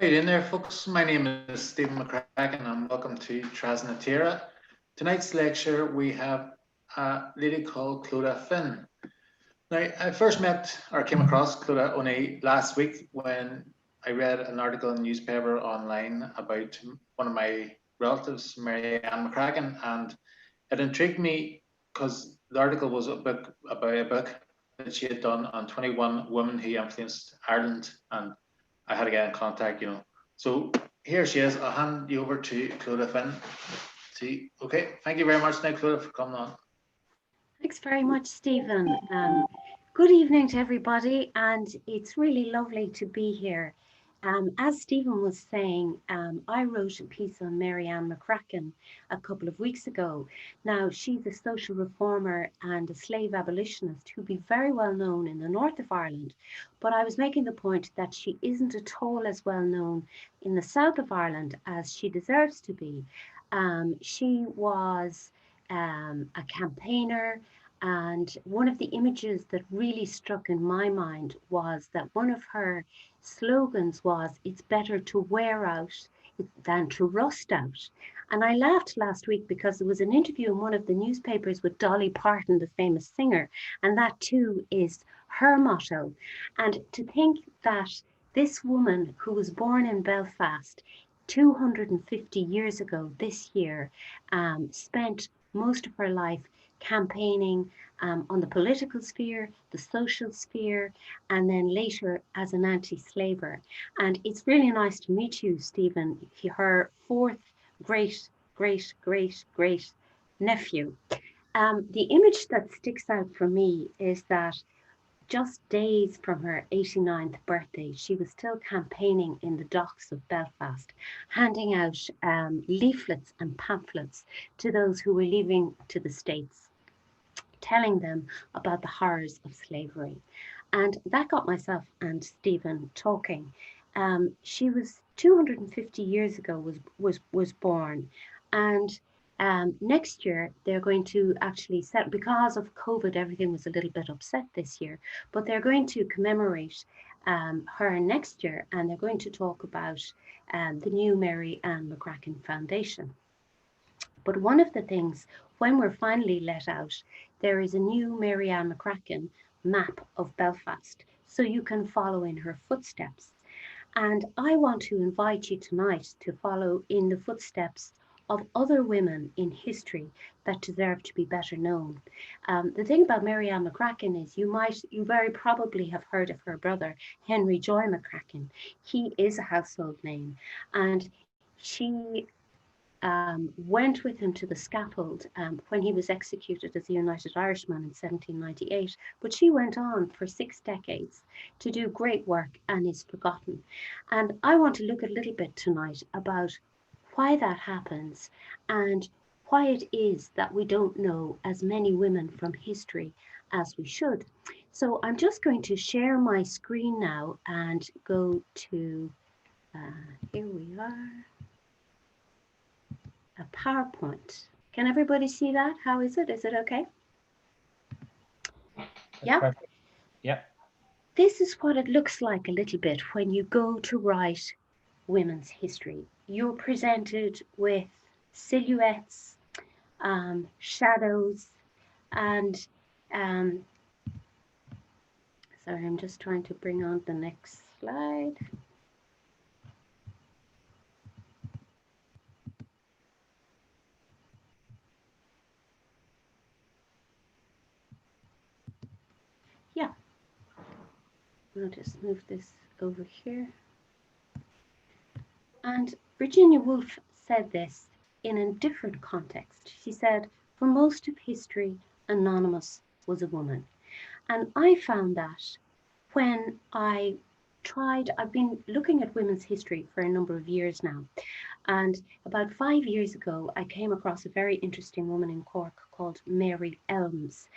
How you doing there, folks? My name is Stephen McCracken and welcome to Trasnatira. Tonight's lecture we have a lady called Clodagh Finn. Now, I first met or came across Clodagh only last week when I read an article in the newspaper online about one of my relatives, Mary Ann McCracken, and it intrigued me because the article was about a book that she had done on 21 women who influenced Ireland, and I had to get in contact, So here she is. I'll hand you over to Clodagh Finn. See, okay. Thank you very much, now, Clodagh, for coming on. Thanks very much, Stephen. Good evening to everybody, and it's really lovely to be here. As Stephen was saying, I wrote a piece on Mary Ann McCracken a couple of weeks ago. Now, she's a social reformer and a slave abolitionist who'd be very well known in the north of Ireland, but I was making the point that she isn't at all as well known in the south of Ireland as she deserves to be. She was a campaigner, and one of the images that really struck in my mind was that one of her slogans was, "It's better to wear out than to rust out." And I laughed last week because there was an interview in one of the newspapers with Dolly Parton, the famous singer, and that too is her motto. And to think that this woman who was born in Belfast 250 years ago this year spent most of her life campaigning on the political sphere, the social sphere, and then later as an anti-slaver. And it's really nice to meet you, Stephen, her fourth great nephew. The image that sticks out for me is that just days from her 89th birthday, she was still campaigning in the docks of Belfast, handing out leaflets and pamphlets to those who were leaving to the States, telling them about the horrors of slavery. And that got myself and Stephen talking. She was 250 years ago was born, and next year they're going to actually set, because of COVID, everything was a little bit upset this year, but they're going to commemorate her next year, and they're going to talk about the new Mary Ann McCracken Foundation. But one of the things, when we're finally let out, there is a new Mary Ann McCracken map of Belfast, so you can follow in her footsteps. And I want to invite you tonight to follow in the footsteps of other women in history that deserve to be better known. The thing about Mary Ann McCracken is you very probably have heard of her brother, Henry Joy McCracken. He is a household name, and she went with him to the scaffold when he was executed as a United Irishman in 1798, but she went on for 6 decades to do great work and is forgotten. And I want to look a little bit tonight about why that happens and why it is that we don't know as many women from history as we should. So I'm just going to share my screen now and go to, here we are, a PowerPoint. Can everybody see that? How is it? Is it okay? Yeah. Yeah. This is what it looks like a little bit when you go to write women's history. You're presented with silhouettes, shadows, and sorry, I'm just trying to bring on the next slide. Yeah, I'll just move this over here. And Virginia Woolf said this in a different context. She said, "For most of history, Anonymous was a woman." And I found that when I've been looking at women's history for a number of years now. And about 5 years ago, I came across a very interesting woman in Cork called Mary Elmes.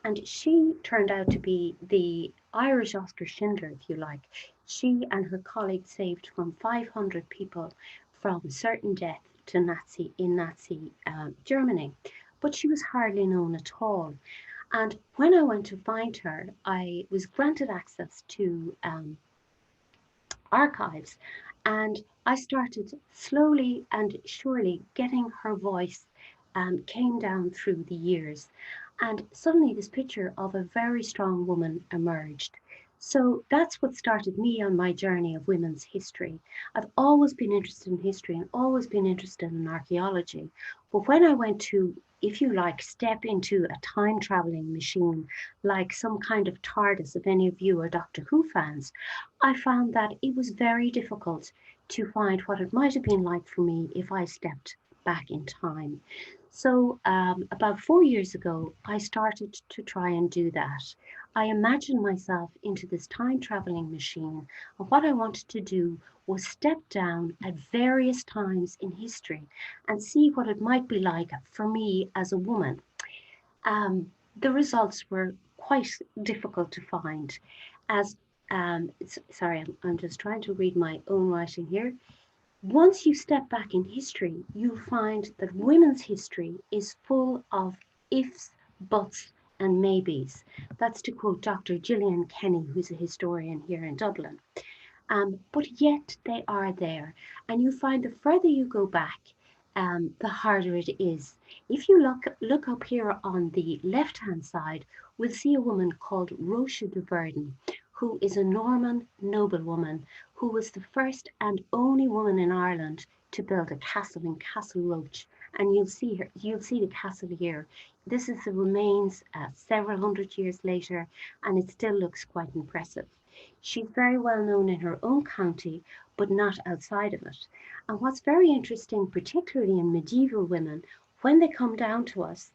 And she turned out to be the Irish Oscar Schindler, if you like. She and her colleagues saved from 500 people from certain death to Nazi Germany. But she was hardly known at all. And when I went to find her, I was granted access to archives. And I started slowly and surely getting her voice came down through the years. And suddenly this picture of a very strong woman emerged. So that's what started me on my journey of women's history. I've always been interested in history and always been interested in archaeology. But when I went to, if you like, step into a time traveling machine, like some kind of TARDIS, if any of you are Doctor Who fans, I found that it was very difficult to find what it might have been like for me if I stepped back in time. So, about 4 years ago, I started to try and do that. I imagined myself into this time traveling machine, and what I wanted to do was step down at various times in history and see what it might be like for me as a woman. The results were quite difficult to find, as sorry, I'm just trying to read my own writing here. Once you step back in history, you'll find that women's history is full of ifs, buts, and maybes. That's to quote Dr. Gillian Kenny, who's a historian here in Dublin. But yet they are there. And you find the further you go back, the harder it is. If you look up here on the left-hand side, we'll see a woman called Rocha de Verdon, who is a Norman noblewoman who was the first and only woman in Ireland to build a castle in Castle Roche. And you'll see the castle here. This is the remains several hundred years later, and it still looks quite impressive. She's very well known in her own county, but not outside of it. And what's very interesting, particularly in medieval women, when they come down to us,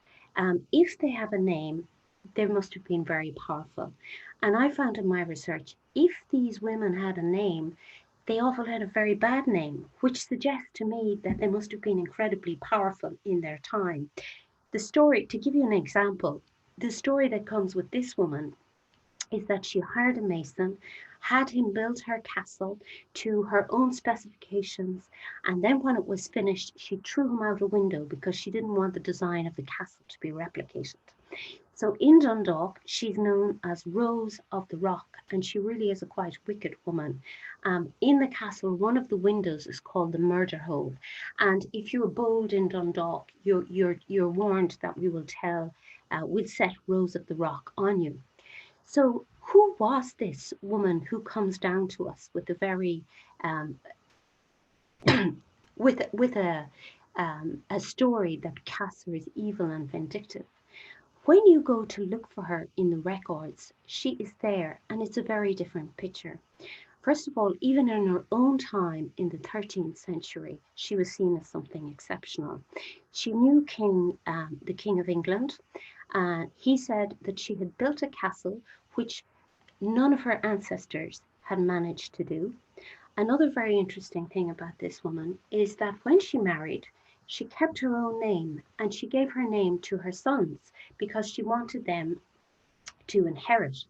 if they have a name, they must have been very powerful. And I found in my research, if these women had a name, they often had a very bad name, which suggests to me that they must have been incredibly powerful in their time. The story, to give you an example, the story that comes with this woman is that she hired a mason, had him build her castle to her own specifications, and then when it was finished, she threw him out a window because she didn't want the design of the castle to be replicated. So in Dundalk, she's known as Rose of the Rock, and she really is a quite wicked woman. In the castle, one of the windows is called the murder hole, and if you're bold in Dundalk, you're warned that we will we'll set Rose of the Rock on you. So, who was this woman who comes down to us with a very um, with a story that casts her as evil and vindictive? When you go to look for her in the records, she is there, and it's a very different picture. First of all, even in her own time in the 13th century, she was seen as something exceptional. She knew the King of England. He said that she had built a castle which none of her ancestors had managed to do. Another very interesting thing about this woman is that when she married, she kept her own name and she gave her name to her sons because she wanted them to inherit.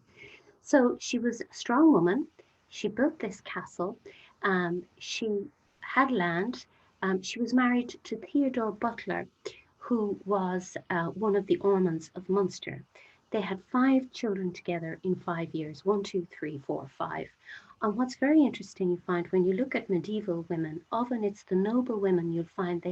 So she was a strong woman. She built this castle. She had land. She was married to Theodore Butler, who was one of the Ormonds of Munster. They had 5 children together in 5 years, 1, 2, 3, 4, 5. And what's very interesting, you find when you look at medieval women, often it's the noble women you'll find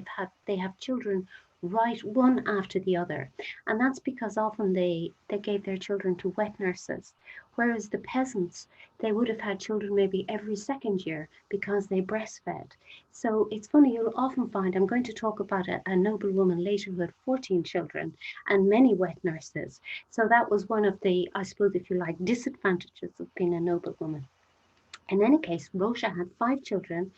they have children right one after the other. And that's because often they gave their children to wet nurses, whereas the peasants, they would have had children maybe every second year because they breastfed. So it's funny, you'll often find, I'm going to talk about a noble woman later who had 14 children and many wet nurses. So that was one of the, I suppose, if you like, disadvantages of being a noble woman. In any case, Rocha had 5 children.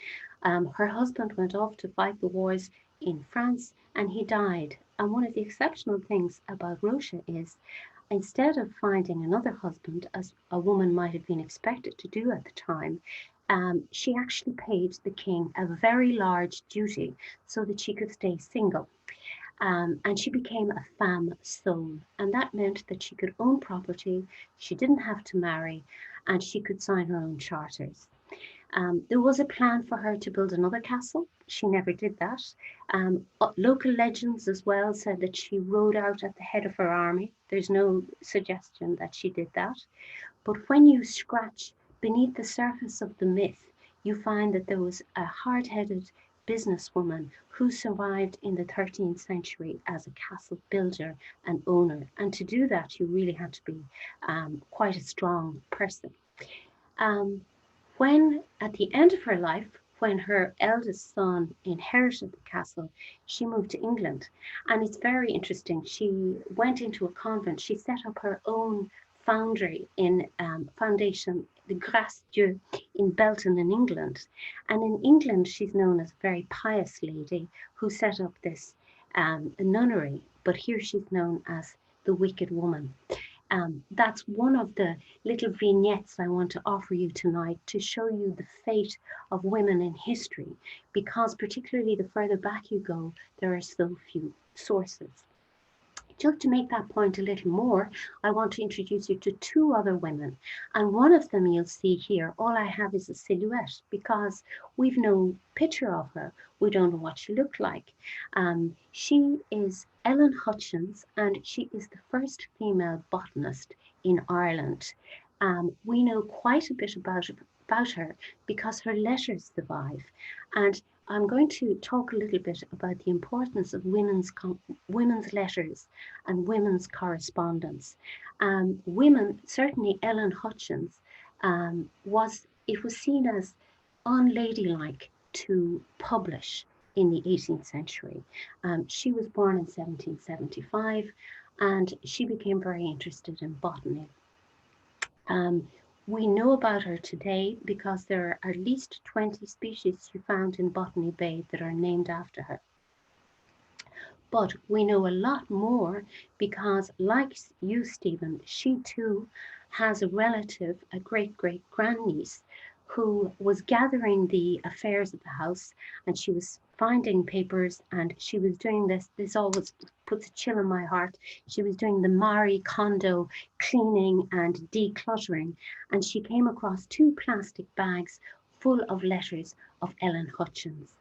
Her husband went off to fight the wars in France and he died. And one of the exceptional things about Rocha is instead of finding another husband, as a woman might have been expected to do at the time, she actually paid the king a very large duty so that she could stay single. And she became a femme sole. And that meant that she could own property, she didn't have to marry, and she could sign her own charters. There was a plan for her to build another castle. She never did that. Local legends as well said that she rode out at the head of her army. There's no suggestion that she did that. But when you scratch beneath the surface of the myth, you find that there was a hard-headed businesswoman who survived in the 13th century as a castle builder and owner. And to do that, you really had to be quite a strong person. Um, when at the end of her life, when her eldest son inherited the castle, she moved to England. And it's very interesting. She went into a convent. She set up her own foundry in foundation, the Grace Dieu in Belton in England. And in England, she's known as a very pious lady who set up this nunnery. But here she's known as the Wicked Woman. That's one of the little vignettes I want to offer you tonight to show you the fate of women in history, because particularly the further back you go, there are so few sources. Just to make that point a little more, I want to introduce you to two other women. And one of them you'll see here, all I have is a silhouette because we've no picture of her. We don't know what she looked like. She is Ellen Hutchins, and she is the first female botanist in Ireland. We know quite a bit about her because her letters survive. And I'm going to talk a little bit about the importance of women's letters and women's correspondence. Women, certainly Ellen Hutchins, was seen as unladylike to publish in the 18th century. She was born in 1775 and she became very interested in botany. We know about her today because there are at least 20 species she found in Botany Bay that are named after her. But we know a lot more because, like you, Stephen, she too has a relative, a great-great-grandniece, who was gathering the affairs of the house, and she was finding papers, and she was doing this. This always puts a chill in my heart. She was doing the Marie Kondo cleaning and decluttering, and she came across 2 plastic bags full of letters of Ellen Hutchins.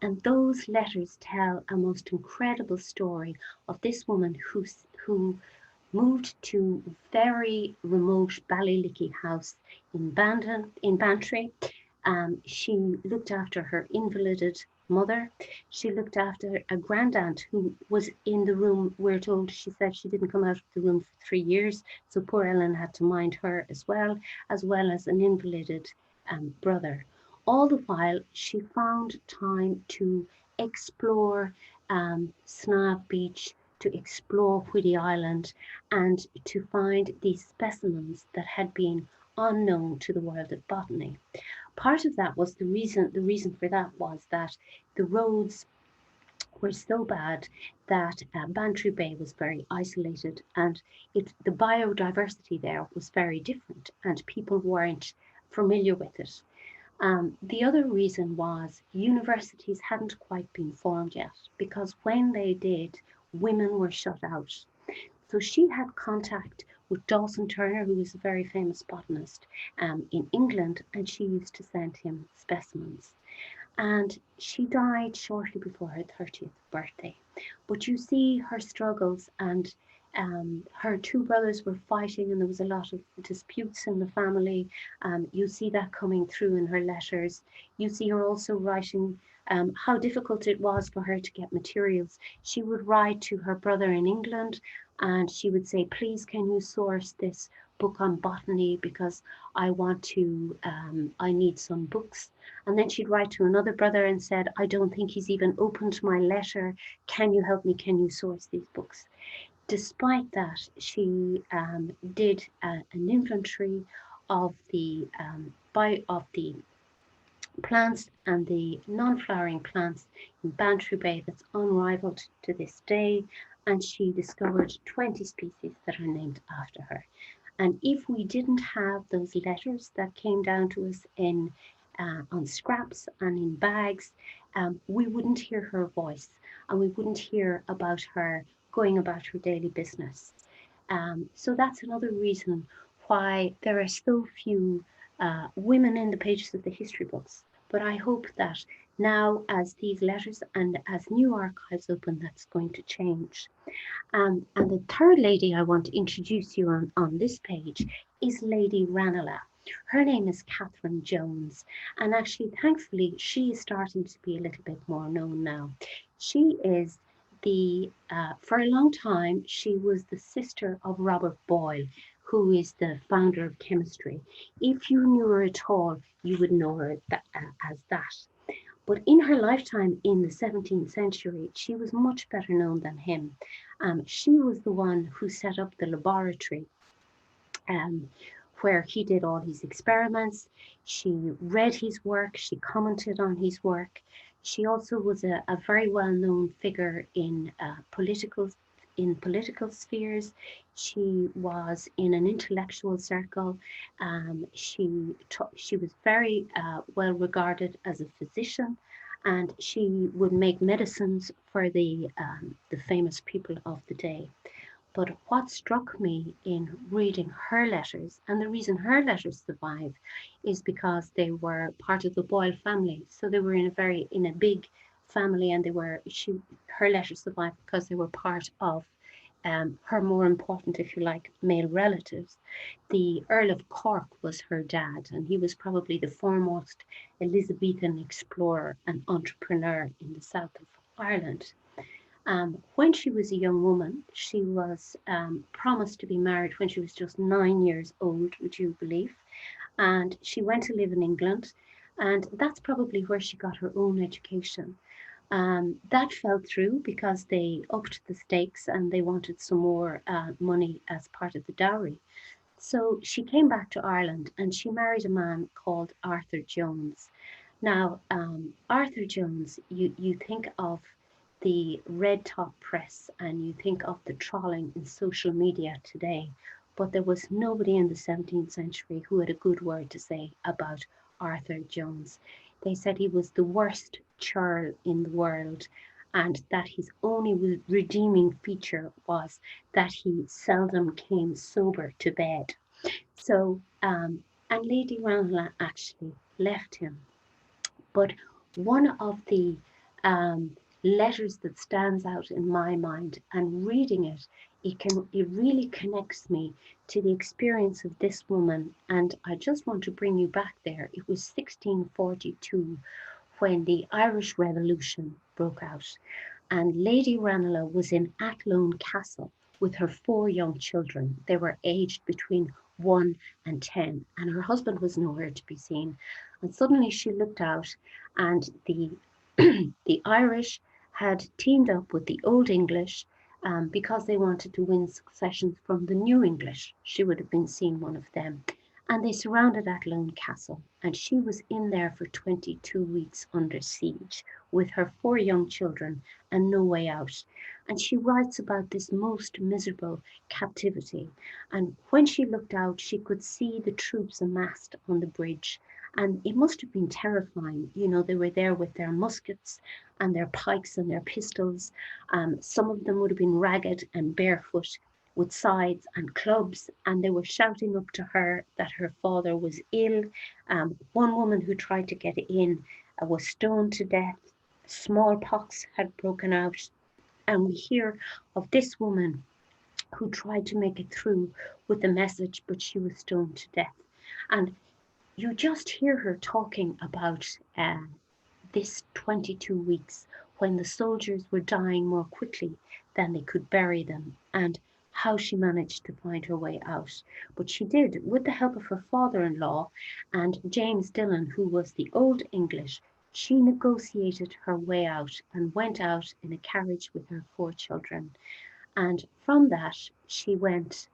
And those letters tell a most incredible story of this woman who moved to very remote Ballylickey house in Bantry. She looked after her invalided mother. She looked after a grandaunt who was in the room. We're told she said she didn't come out of the room for 3 years, so poor Ellen had to mind her as well as an invalided brother. All the while, she found time to explore Snab Beach, to explore Whiddy Island, and to find these specimens that had been unknown to the world of botany. Part of that was the reason for that was that the roads were so bad that Bantry Bay was very isolated, and the biodiversity there was very different, and people weren't familiar with it. The other reason was universities hadn't quite been formed yet, because when they did, women were shut out. So she had contact with Dawson Turner, who was a very famous botanist in England, and she used to send him specimens. And she died shortly before her 30th birthday. But you see her struggles, and her 2 brothers were fighting, and there was a lot of disputes in the family. You see that coming through in her letters. You see her also writing how difficult it was for her to get materials. She would write to her brother in England, and she would say, please, can you source this book on botany because I need some books. And then she'd write to another brother and said, I don't think he's even opened my letter. Can you help me? Can you source these books? Despite that, she did an inventory of the plants and the non-flowering plants in Bantry Bay that's unrivaled to this day, and she discovered 20 species that are named after her. And if we didn't have those letters that came down to us on scraps and in bags, we wouldn't hear her voice, and we wouldn't hear about her going about her daily business. So that's another reason why there are so few women in the pages of the history books. But I hope that now, as these letters and as new archives open, that's going to change. And the third lady I want to introduce you on this page is Lady Ranelagh. Her name is Catherine Jones, and actually, thankfully, she is starting to be a little bit more known now. She is for a long time, she was the sister of Robert Boyle, who is the founder of chemistry. If you knew her at all, you would know her as that. But in her lifetime in the 17th century, she was much better known than him. She was the one who set up the laboratory um, where he did all his experiments. She read his work, she commented on his work. She also was a very well-known figure in political spheres. She was in an intellectual circle. She was very well regarded as a physician, and she would make medicines for the famous people of the day. But what struck me in reading her letters, and the reason her letters survive, is because they were part of the Boyle family. So they were in a big family, and her letters survive because they were part of her more important, if you like, male relatives. The Earl of Cork was her dad, and he was probably the foremost Elizabethan explorer and entrepreneur in the south of Ireland. When she was a young woman, she was promised to be married when she was just 9 years old, would you believe? And she went to live in England, and that's probably where she got her own education. That fell through because they upped the stakes and they wanted some more money as part of the dowry. So she came back to Ireland and she married a man called Arthur Jones. Now, Arthur Jones, you think of the red top press and you think of the trawling in social media today, but there was nobody in the 17th century who had a good word to say about Arthur Jones. They said he was the worst churl in the world, and that his only redeeming feature was that he seldom came sober to bed. So, and Lady Ranelagh actually left him. But one of the um, letters that stands out in my mind, and reading it, it really connects me to the experience of this woman. And I just want to bring you back there. It was 1642 when the Irish Revolution broke out, and Lady Ranelagh was in Athlone Castle with her 4 young children. They were aged between 1 and 10, and her husband was nowhere to be seen. And suddenly she looked out, and the the Irish had teamed up with the Old English because they wanted to win successions from the New English. She would have been seen one of them. And they surrounded Athlone Castle, and she was in there for 22 weeks under siege with her 4 young children and no way out. And she writes about this most miserable captivity. And when she looked out, she could see the troops amassed on the bridge. And it must have been terrifying. You know, they were there with their muskets and their pikes and their pistols. Some of them would have been ragged and barefoot with scythes and clubs, and they were shouting up to her that her father was ill. One woman who tried to get in was stoned to death. Smallpox had broken out. And we hear of this woman who tried to make it through with the message, but she was stoned to death. And you just hear her talking about this 22 weeks when the soldiers were dying more quickly than they could bury them, and how she managed to find her way out. But she did, with the help of her father-in-law and James Dillon, who was the Old English. She negotiated her way out and went out in a carriage with her 4 children. And from that, she went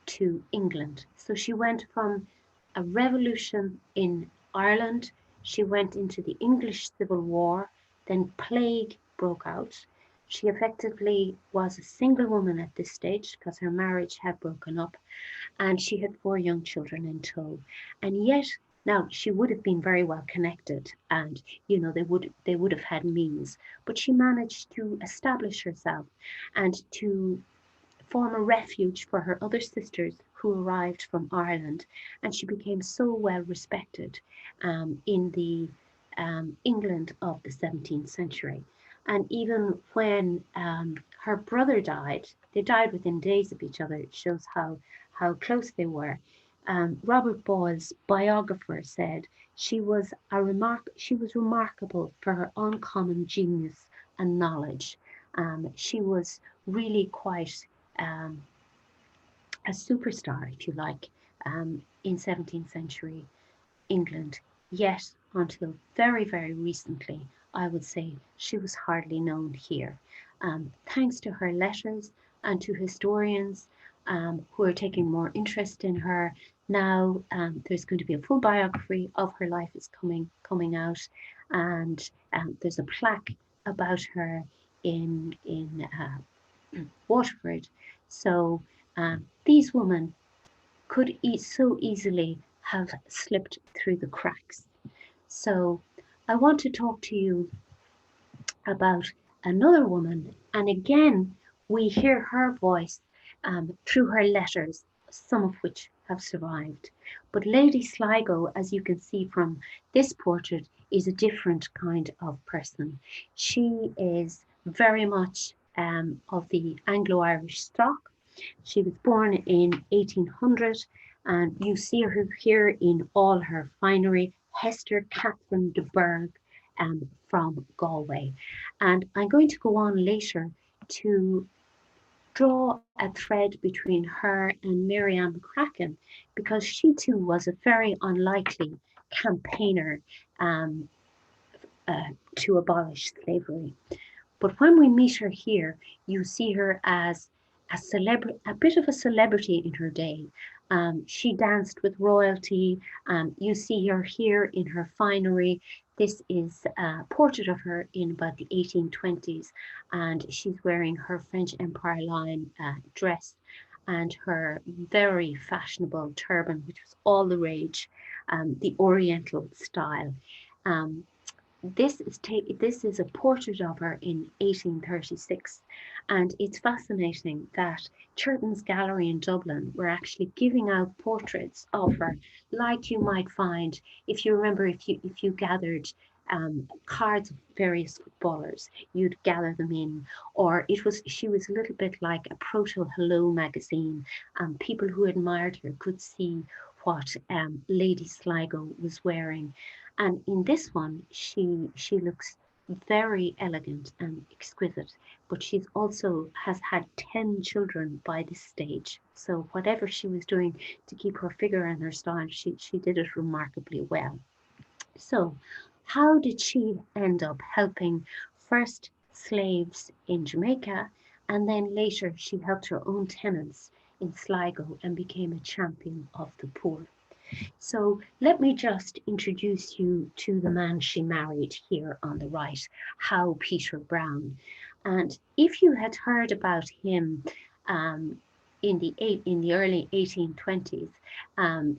to England. So she went from a revolution in Ireland, she went into the English Civil War, then plague broke out. She effectively was a single woman at this stage because her marriage had broken up, and she had 4 young children in tow. And yet, now she would have been very well connected, and you know they would have had means, but she managed to establish herself and to form a refuge for her other sisters who arrived from Ireland, and she became so well respected in the England of the 17th century. And even when her brother died, they died within days of each other. It shows how close they were. Robert Boyle's biographer said she was remarkable for her uncommon genius and knowledge. She was really quite a superstar, if you like, in 17th century England. Yet, until very, very recently, I would say she was hardly known here. Thanks to her letters and to historians who are taking more interest in her, now there's going to be a full biography of her life is coming out, and there's a plaque about her in Waterford. So these women could so easily have slipped through the cracks. So I want to talk to you about another woman, and again, we hear her voice through her letters, some of which have survived. But Lady Sligo, as you can see from this portrait, is a different kind of person. She is very much of the Anglo-Irish stock. She was born in 1800, and you see her here in all her finery, Hester Catherine de Burgh from Galway. And I'm going to go on later to draw a thread between her and Mary Ann McCracken, because she too was a very unlikely campaigner to abolish slavery. But when we meet her here, you see her as a bit of a celebrity in her day. She danced with royalty. You see her here in her finery. This is a portrait of her in about the 1820s, and she's wearing her French Empire line dress and her very fashionable turban, which was all the rage, the Oriental style. This is a portrait of her in 1836, and it's fascinating that Churton's Gallery in Dublin were actually giving out portraits of her, like you might find if you remember if you gathered cards of various footballers, you'd gather them in, or she was a little bit like a proto Hello magazine. People who admired her could see what Lady Sligo was wearing. And in this one, she looks very elegant and exquisite, but she's also has had 10 children by this stage. So whatever she was doing to keep her figure and her style, she did it remarkably well. So how did she end up helping first slaves in Jamaica, and then later she helped her own tenants in Sligo and became a champion of the poor? So let me just introduce you to the man she married here on the right, Howe Peter Browne. And if you had heard about him in the early 1820s,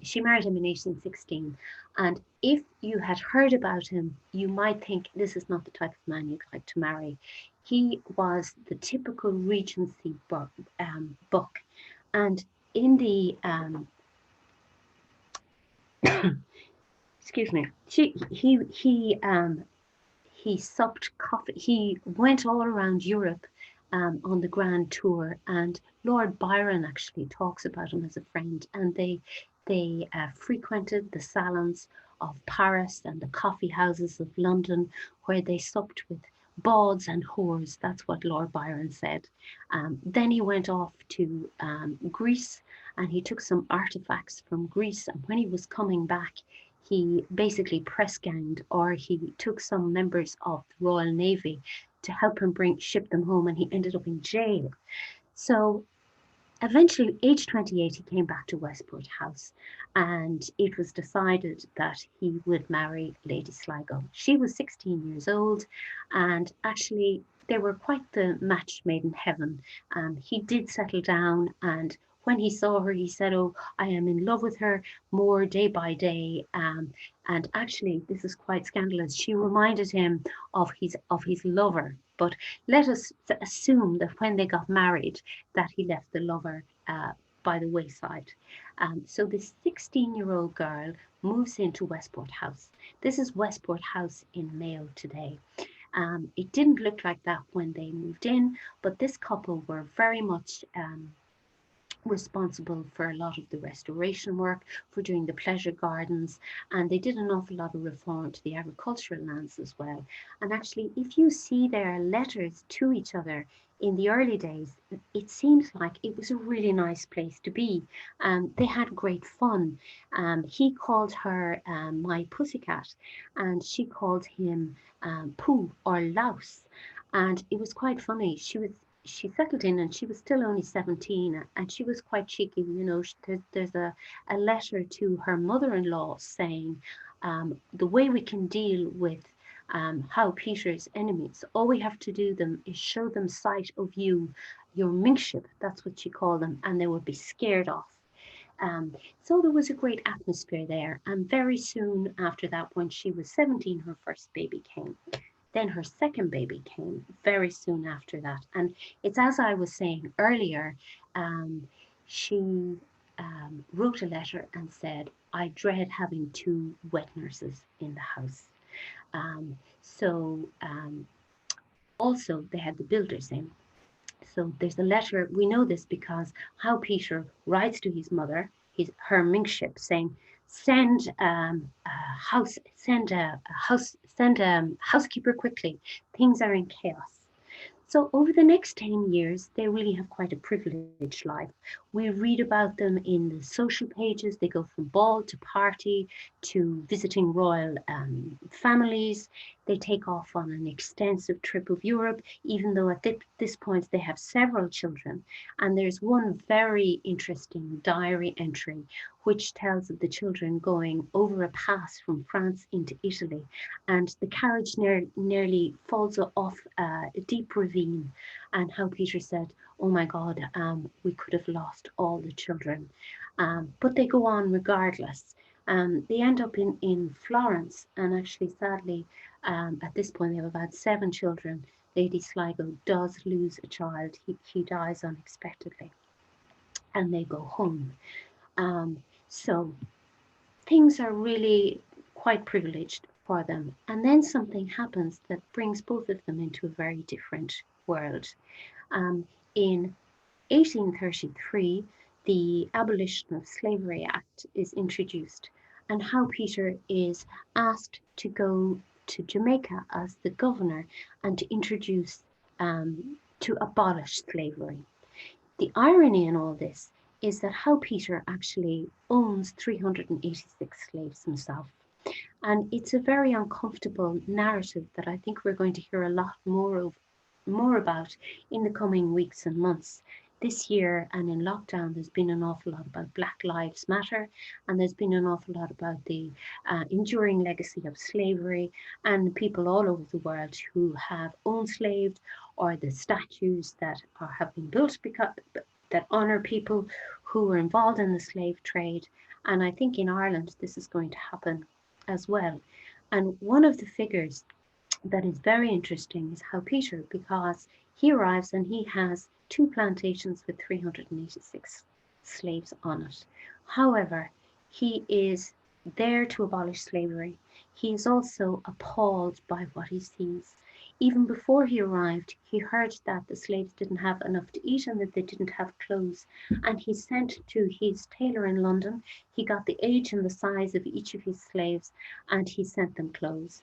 she married him in 1816. And if you had heard about him, you might think this is not the type of man you'd like to marry. He was the typical Regency book. And in the excuse me, he supped coffee. He went all around Europe on the grand tour, and Lord Byron actually talks about him as a friend, and they frequented the salons of Paris and the coffee houses of London, where they supped with bawds and whores. That's what Lord Byron said. Then he went off to Greece, and he took some artifacts from Greece, and when he was coming back, he basically press ganged, or he took some members of the Royal Navy to help him ship them home, and he ended up in jail. So eventually, age 28, he came back to Westport House, and it was decided that he would marry Lady Sligo. She was 16 years old, and actually they were quite the match made in heaven. He did settle down, and when he saw her, he said, "Oh, I am in love with her more day by day." And actually, this is quite scandalous. She reminded him of his lover. But let us assume that when they got married, that he left the lover by the wayside. So this 16-year-old girl moves into Westport House. This is Westport House in Mayo today. It didn't look like that when they moved in, but this couple were very much responsible for a lot of the restoration work, for doing the pleasure gardens, and they did an awful lot of reform to the agricultural lands as well. And actually, if you see their letters to each other in the early days, it seems like it was a really nice place to be. They had great fun. He called her my pussycat, and she called him Pooh or Louse. And it was quite funny. She settled in and she was still only 17, and she was quite cheeky. There's a letter to her mother-in-law saying, the way we can deal with Howe Peter's enemies, all we have to do them is show them sight of you, your minkship, that's what she called them, and they would be scared off. So there was a great atmosphere there. And very soon after that, when she was 17, her first baby came. Then her second baby came very soon after that. And it's as I was saying earlier, she wrote a letter and said, I dread having two wet nurses in the house. So also they had the builders in. So there's a letter, we know this because Howe Peter writes to his mother, her minkship, saying, send send a housekeeper quickly. Things are in chaos. So over the next 10 years, they really have quite a privileged life. We read about them in the social pages. They go from ball to party to visiting royal families. They take off on an extensive trip of Europe, even though at this point they have several children. And there's one very interesting diary entry which tells of the children going over a pass from France into Italy, and the carriage nearly falls off a deep ravine, and Howe Peter said, oh my God, we could have lost all the children. But they go on regardless. They end up in Florence, and actually, sadly, at this point, they have about 7 children. Lady Sligo does lose a child. He dies unexpectedly, and they go home. So things are really quite privileged for them. And then something happens that brings both of them into a very different world. In 1833, the Abolition of Slavery Act is introduced, and Howe Peter is asked to go to Jamaica as the governor and to introduce, to abolish slavery. The irony in all this is that Howe Peter actually owns 386 slaves himself. And it's a very uncomfortable narrative that I think we're going to hear a lot more about in the coming weeks and months. This year and in lockdown, there's been an awful lot about Black Lives Matter, and there's been an awful lot about the enduring legacy of slavery and people all over the world who have owned slaves, or the statues that have been built that honor people who were involved in the slave trade. And I think in Ireland, this is going to happen as well. And one of the figures that is very interesting is Howe Peter, because he arrives and he has 2 plantations with 386 slaves on it. However, he is there to abolish slavery. He is also appalled by what he sees. Even before he arrived, he heard that the slaves didn't have enough to eat and that they didn't have clothes. And he sent to his tailor in London. He got the age and the size of each of his slaves, and he sent them clothes.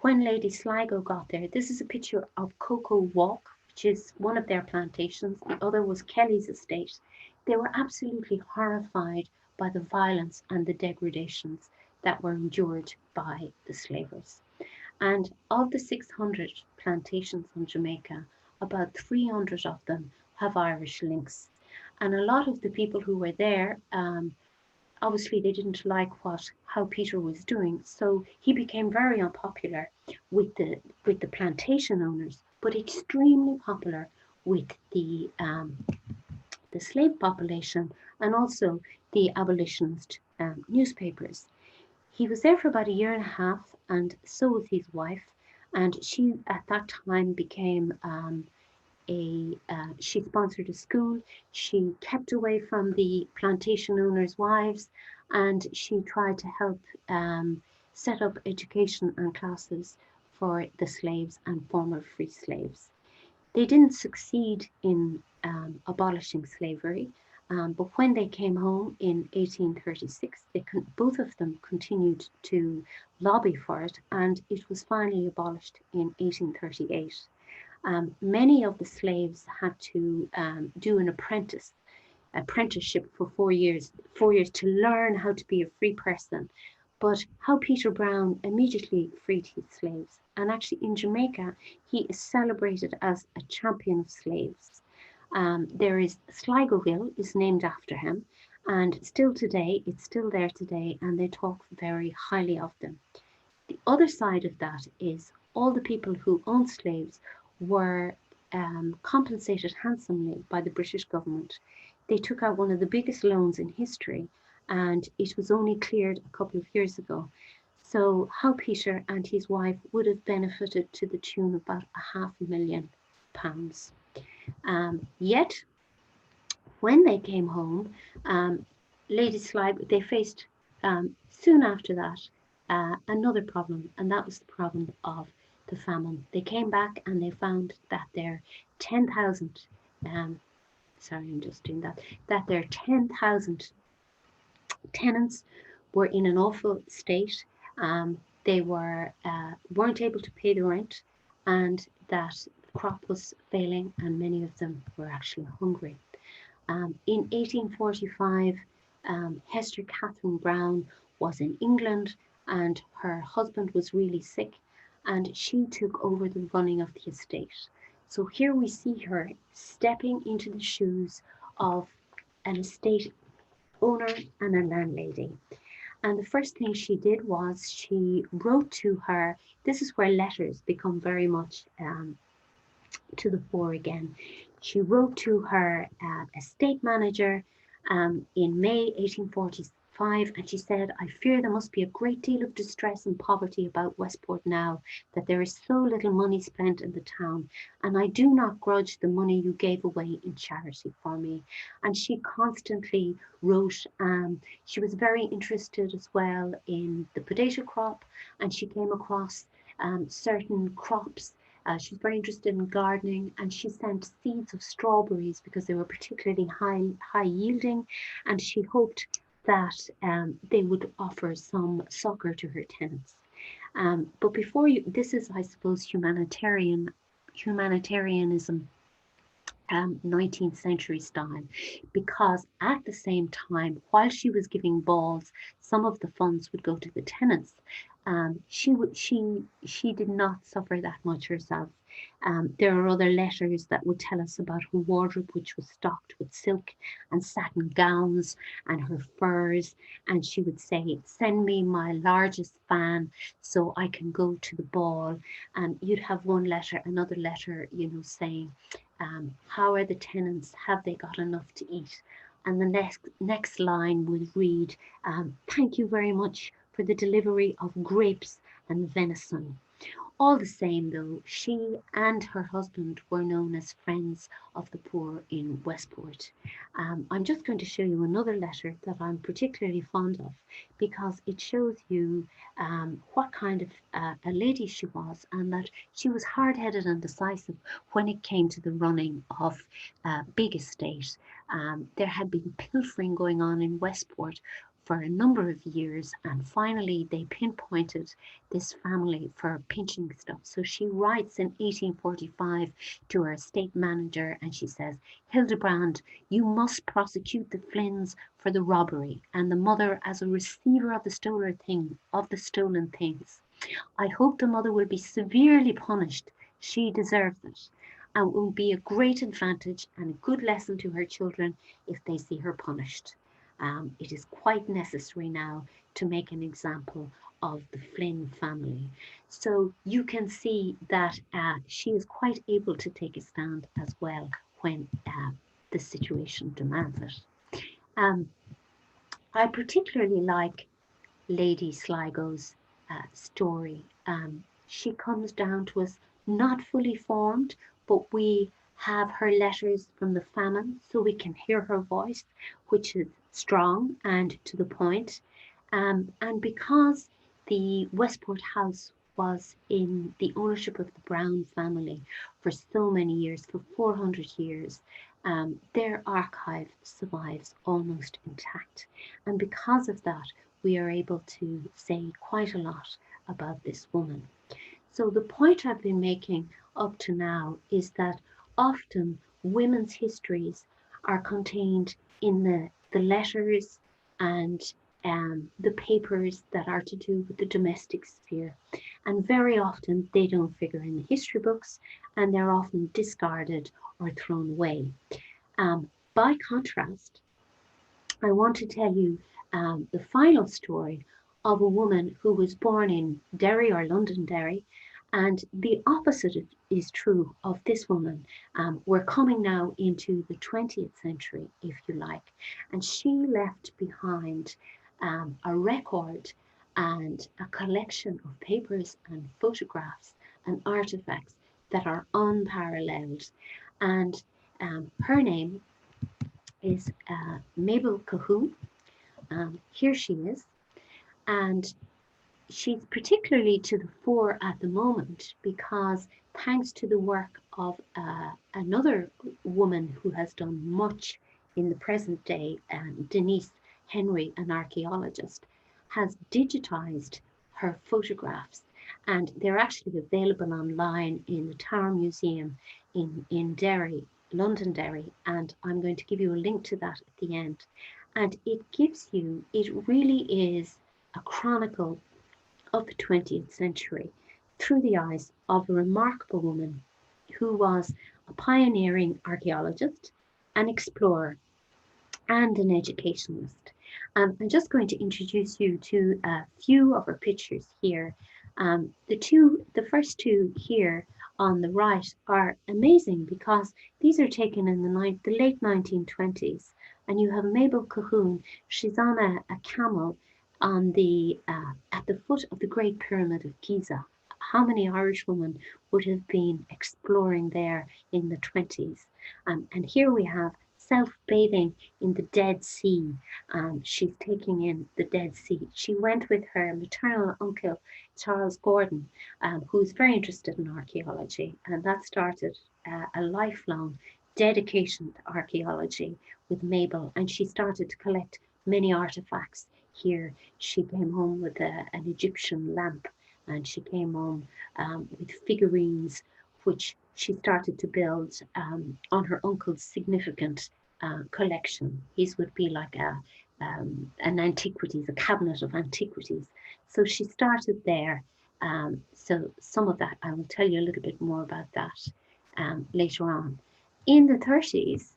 When Lady Sligo got there, this is a picture of Cocoa Walk, which is one of their plantations. The other was Kelly's estate. They were absolutely horrified by the violence and the degradations that were endured by the slavers. And of the 600 plantations on Jamaica, about 300 of them have Irish links. And a lot of the people who were there, obviously they didn't like what Howe Peter was doing, so he became very unpopular with the plantation owners, but extremely popular with the slave population and also the abolitionist newspapers. He was there for about a year and a half, and so was his wife. And she, at that time, became she sponsored a school. She kept away from the plantation owners' wives, and she tried to help set up education and classes for the slaves and former free slaves. They didn't succeed in abolishing slavery. But when they came home in 1836, both of them continued to lobby for it, and it was finally abolished in 1838. Many of the slaves had to do an apprenticeship for 4 years, 4 years to learn how to be a free person. But Howe Peter Browne immediately freed his slaves, and actually in Jamaica he is celebrated as a champion of slaves. There is Sligoville is named after him, and still today it's still there today, and they talk very highly of them. The other side of that is all the people who owned slaves were compensated handsomely by the British government. They took out one of the biggest loans in history, and it was only cleared a couple of years ago. So Howe Peter and his wife would have benefited to the tune of about £500,000. Yet, when they came home, Lady Sligo, they faced soon after that another problem, and that was the problem of the famine. They came back and they found that their 10,000, sorry, I'm just doing that, that their 10,000 tenants were in an awful state. They weren't able to pay the rent, and that the crop was failing, and many of them were actually hungry. In 1845, Hester Catherine Browne was in England, and her husband was really sick, and she took over the running of the estate. So here we see her stepping into the shoes of an estate owner and a landlady. And the first thing she did was she wrote to her. This is where letters become very much to the fore again. She wrote to her estate manager in May 1845, and she said, "I fear there must be a great deal of distress and poverty about Westport now, that there is so little money spent in the town, and I do not grudge the money you gave away in charity for me." And she constantly wrote. She was very interested as well in the potato crop, and she came across certain crops. She's very interested in gardening, and she sent seeds of strawberries because they were particularly high yielding, and she hoped that they would offer some succor to her tenants. But before you, this is, I suppose, humanitarianism, 19th century style, because at the same time, while she was giving balls, some of the funds would go to the tenants. She did not suffer that much herself. There are other letters that would tell us about her wardrobe, which was stocked with silk and satin gowns and her furs. And she would say, "Send me my largest fan so I can go to the ball." And you'd have another letter, saying, "How are the tenants? Have they got enough to eat?" And the next line would read, "Thank you very much for the delivery of grapes and venison." All the same, though, she and her husband were known as friends of the poor in Westport. I'm just going to show you another letter that I'm particularly fond of, because it shows you what kind of a lady she was, and that she was hard-headed and decisive when it came to the running of big estate. There had been pilfering going on in Westport for a number of years, and finally they pinpointed this family for pinching stuff. So she writes in 1845 to her estate manager, and she says, "Hildebrand, you must prosecute the Flynns for the robbery, and the mother as a receiver of the stolen things. I hope the mother will be severely punished. She deserves it, and will be a great advantage and a good lesson to her children if they see her punished. It is quite necessary now to make an example of the Flynn family." So you can see that she is quite able to take a stand as well when the situation demands it. I particularly like Lady Sligo's story. She comes down to us not fully formed, but we have her letters from the famine, so we can hear her voice, which is strong and to the point. And because the Westport house was in the ownership of the Browne family for so many years, for 400 years, their archive survives almost intact. And because of that, we are able to say quite a lot about this woman. So the point I've been making up to now is that often women's histories are contained in the letters and the papers that are to do with the domestic sphere. And very often they don't figure in the history books and they're often discarded or thrown away. By contrast, I want to tell you the final story of a woman who was born in Derry or Londonderry, and the opposite is true of this woman. We're coming now into the 20th century, if you like, and she left behind a record and a collection of papers and photographs and artifacts that are unparalleled. And her name is Mabel Colhoun. Here she is, and she's particularly to the fore at the moment because thanks to the work of another woman who has done much in the present day, Denise Henry, an archaeologist, has digitized her photographs, and they're actually available online in the Tower Museum in Derry, Londonderry, and I'm going to give you a link to that at the end. And it really is a chronicle of the 20th century through the eyes of a remarkable woman who was a pioneering archaeologist, an explorer, and an educationalist. I'm just going to introduce you to a few of her pictures here. The first two here on the right are amazing because these are taken in the late 1920s, and you have Mabel Colhoun. She's on a camel on at the foot of the Great Pyramid of Giza. How many Irish women would have been exploring there in the 20s? And here we have self-bathing in the Dead Sea. She's taking in the Dead Sea. She went with her maternal uncle, Charles Gordon, who's very interested in archaeology, and that started a lifelong dedication to archaeology with Mabel, and she started to collect many artifacts here. She came home with an Egyptian lamp, and she came home with figurines, which she started to build on her uncle's significant collection. His would be like an antiquities, a cabinet of antiquities. So she started there. So some of that, I will tell you a little bit more about that later on. In the 30s,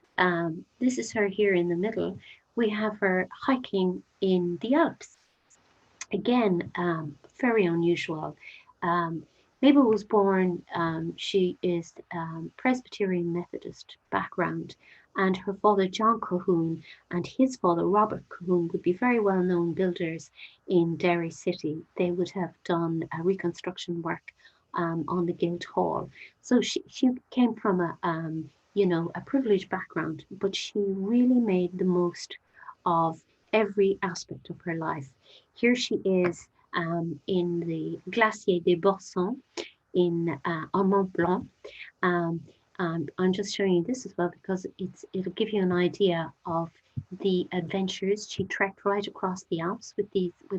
this is her here in the middle, we have her hiking in the Alps. Again, very unusual. Mabel was born, she is Presbyterian Methodist background, and her father John Colhoun and his father Robert Colhoun would be very well known builders in Derry City. They would have done reconstruction work on the Guildhall. So she came from a privileged background, but she really made the most of every aspect of her life. Here she is in the Glacier des Bossons in Mont Blanc. I'm just showing you this as well because it'll give you an idea of the adventures. She trekked right across the Alps with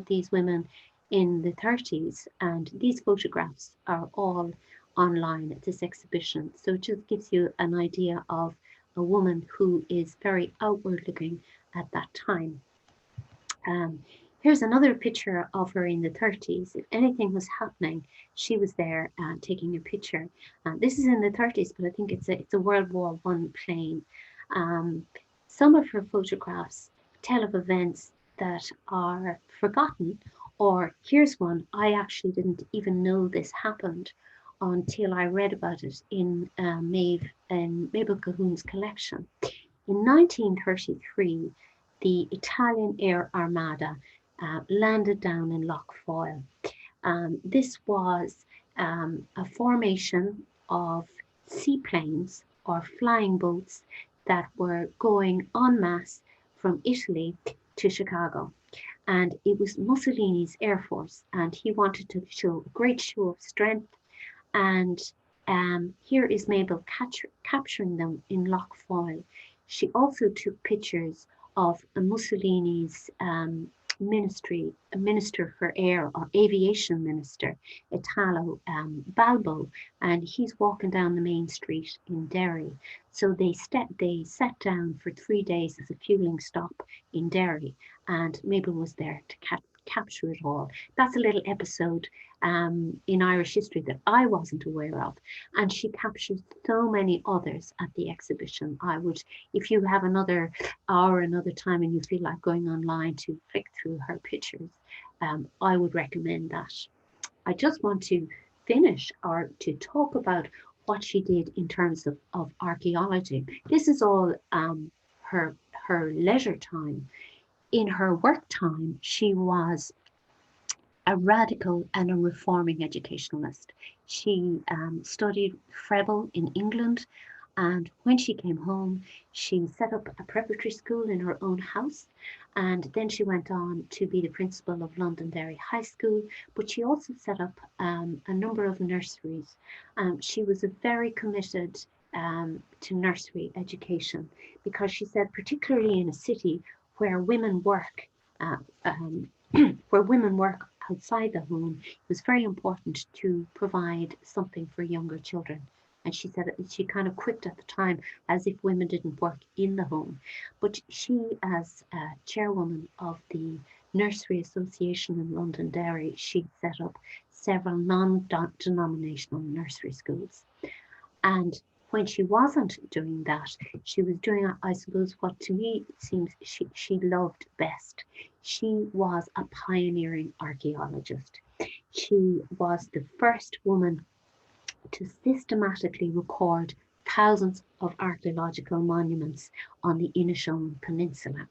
these women in the 30s, and these photographs are all online at this exhibition. So it just gives you an idea of a woman who is very outward looking at that time. Here's another picture of her in the 30s. If anything was happening, she was there taking a picture. This is in the 30s, but I think it's a World War I plane. Some of her photographs tell of events that are forgotten, or here's one, I actually didn't even know this happened until I read about it in Mabel Colhoun's collection. In 1933, the Italian Air Armada landed down in Lough Foyle. This was a formation of seaplanes or flying boats that were going en masse from Italy to Chicago. And it was Mussolini's Air Force, and he wanted to show a great show of strength and Here is Mabel capturing them in Lough Foyle. She also took pictures of a Mussolini's minister for air or aviation minister, Italo Balbo, and he's walking down the main street in Derry. So they sat down for 3 days as a fueling stop in Derry, and Mabel was there to capture it all. That's a little episode in Irish history that I wasn't aware of, and she captures so many others at the exhibition. I would, if you have another hour, another time, and you feel like going online to flick through her pictures, I would recommend that. I just want to finish or to talk about what she did in terms of archaeology. This is all her leisure time. In her work time, she was a radical and a reforming educationalist. She studied Frebel in England, and when she came home, she set up a preparatory school in her own house, and then she went on to be the principal of Londonderry High School, but she also set up a number of nurseries. She was very committed to nursery education because she said, particularly in a city where women work, where women work outside the home, it was very important to provide something for younger children. And she said she kind of quipped at the time as if women didn't work in the home. But she, as chairwoman of the Nursery Association in Londonderry, she set up several non-denominational nursery schools. And when she wasn't doing that, she was doing, I suppose, what to me seems she loved best. She was a pioneering archaeologist. She was the first woman to systematically record thousands of archaeological monuments on the Inishowen Peninsula.